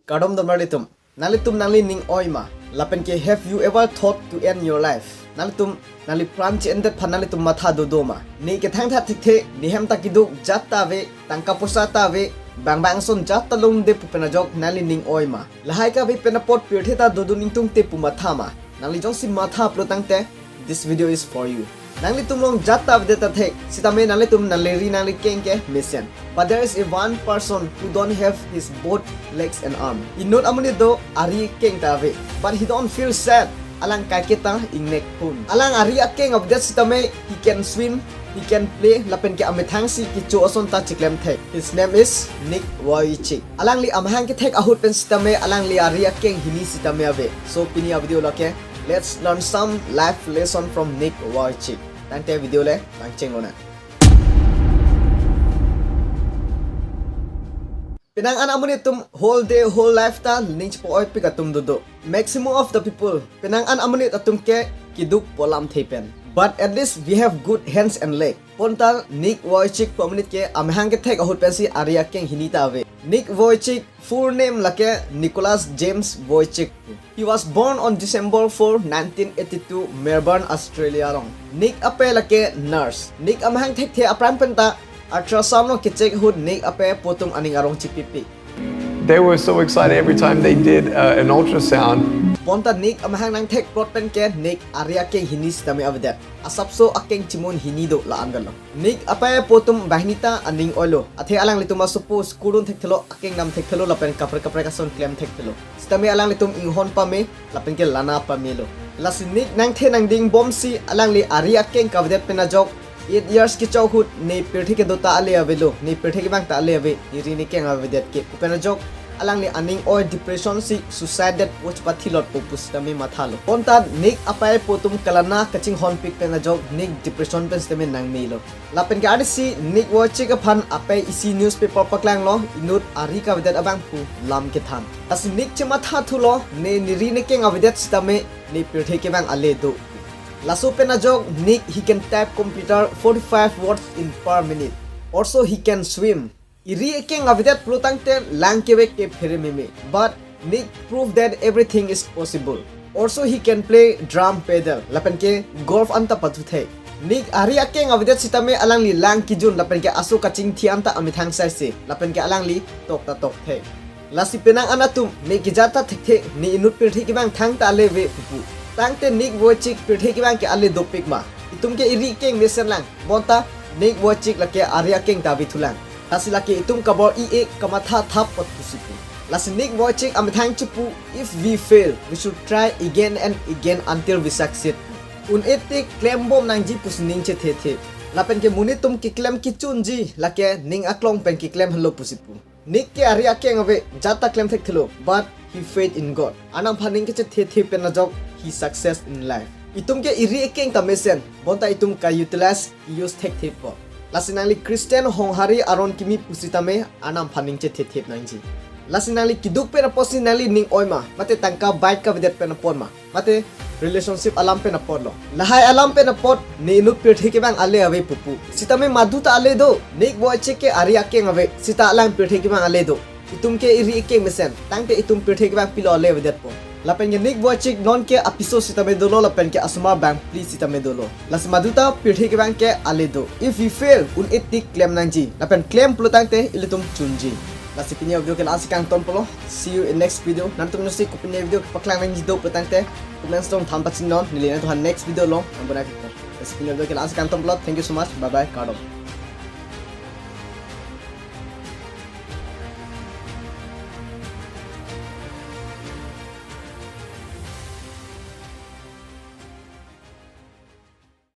Kadom the Nanglitum. Nanglitum nangli ning oima. Lapen ke have you ever thought to end your life? Nanglitum nangli pranch ended panalitum matha dodoma. Ni kethan tha tikhe ni hem takiduk jatta ve tangka posata ve bang bang son jatta lung de pupenajok nangli ning oima. Lahai ka ve penapot Pirthe ta doduning tung te pumathama. Nangli jong si matha pro Tangte. This video is for you. Nanglitum long jatta vedeta thek sitame nanglitum nangleri nangli keng ke mesen. But there is a one person who don't have his both legs and arm. Inut amonit do ari keng tave, but he don't feel sad. Alang kaketa ingnek pun. Alang ari akeng of that sitame he can swim, he can play. Lapen ke amethang si kicho ason ta klem thek. His name is Ning Alang li amhang ke thek ahut pen sitame alang li ari akeng hini sitame ave. So pini video lake. Let's learn some life lesson from Ning Tangte video le lanceng lona. Penang an amonitum whole day whole life ta ning po oi pikatum dodo. Maximum of the people penang an amonit atum ke keduk polam thepen. But at least we have good hands and leg. Bonta Ning pominit ke amhang ke thek ahut pensi aria keng hinita ave. Ning full name lake Nicholas James Wojcik. He was born on December 4, 1982, Melbourne, Australia. Ning ape lake nurse. Ning amhang thek the apram penta ultrasound no kichek hud Ning ape potum aning arong chipipi. They were so excited every time they did an ultrasound. Bonta Ning amhang nang thek prot pen ke Ning aria keng hinis tame avadat. Asapso akeng chimun hinido la angalo. Ning ape potum bahnita aning olo. Athe alang lituma suppose kurun thek thelo akeng nam thek thelo lapen kapre kason klem thek thelo. Sitame alang litum inghon pa me lapen ke lana pa melo. Lasi Ning nang the nang ding bomsi alang li aria keng kavadet penajok 8 years ki childhood ni Pirthe ke dota ale avelo ni Pirthe ke bang ta ale ave ni rini keng avadet ke penajok alang ni aning or depression si suicide watch pathilot popus tame mathalo ponta Ning apai potum kalana kaching hon pik penajok Ning depression pen steme nang melo lapen ka si Ning watch ka phan apai isi newspaper paklang lo Inut ari ka vedat abang pu lam kethan as Ning chema tha thulo ne niri ne keng avedat stame ni Pirthe ke bang ale do laso penajok Ning he can type computer 45 words in per minute. Also he can swim. Iri ekeng avidat pro Tangte lang keve ke phere meme. But Ning proved that everything is possible. Also he can play drum pedal. Lapen ke golf anta patu the. Ning ari ekeng avidat sitame alang li lang kijun lapen ke asu kaching thi anta amithang sai se. Lapen ke alang li tok ta tok the. Lasi Penang anatum Ning kijata thek ni Inut Pirthe ki bang thang ta leve pupu. Tangte Ning Pirthe ki bang ke ale dopik ma. Itum ke iri keng mesen lang. Bonta Ning lake aria keng ta bithulang. Lasi laki itum kabor ie kamatha thap pot pusipu. Lasi Ning amithang chipu if we fail we should try again and again until we succeed. Un etik klem bom nangji pus Ning che the. Lapen ke munitum ki klem ki chunji lake Ning aklong pen ki klem halo pusipu. Ning ke aria keng ave jata klem thek thelo but he faith in God. Anam phaning ke che the pen na jok he success in life. Itum ke iri ekeng ta mesen bonta itum ka utilize use tek po. Lasinangli Christian honghari aron kimi pusitame anam phaning che the nangji. Lasinangli keduk pe na posi nali Ning oima mate tangka bike ka vedet pe na pon ma mate relationship alam pe na pon lo. Lahai alam pe na pot ni Inut Pirthe ke bang ale ave pupu. Sitame maduta ale do Ning ke ari akeng ave sita alang Pirthe ke bang ale do. Itum ke iri ekeng mesen Tangte itum Pirthe ke bang pilo ale vedet po. Lapen ke Ning non ke episode sitame dolo lapen ke asma bang please sitame dolo. Las maduta Pirthe ke bang ke aledo. If we fail un etik klem nangji. Lapen klem pulu Tangte ilitum chunji. Las pinya video ke asikang ton polo. See you in next video. Nanti nusi ko pinya video paklang nangji do pulu Tangte. Comment stone thampa chinon nilina to next video lo. Ambona kita. Las pinya video ke asikang ton polo. Thank you so much. Bye bye. Kadom.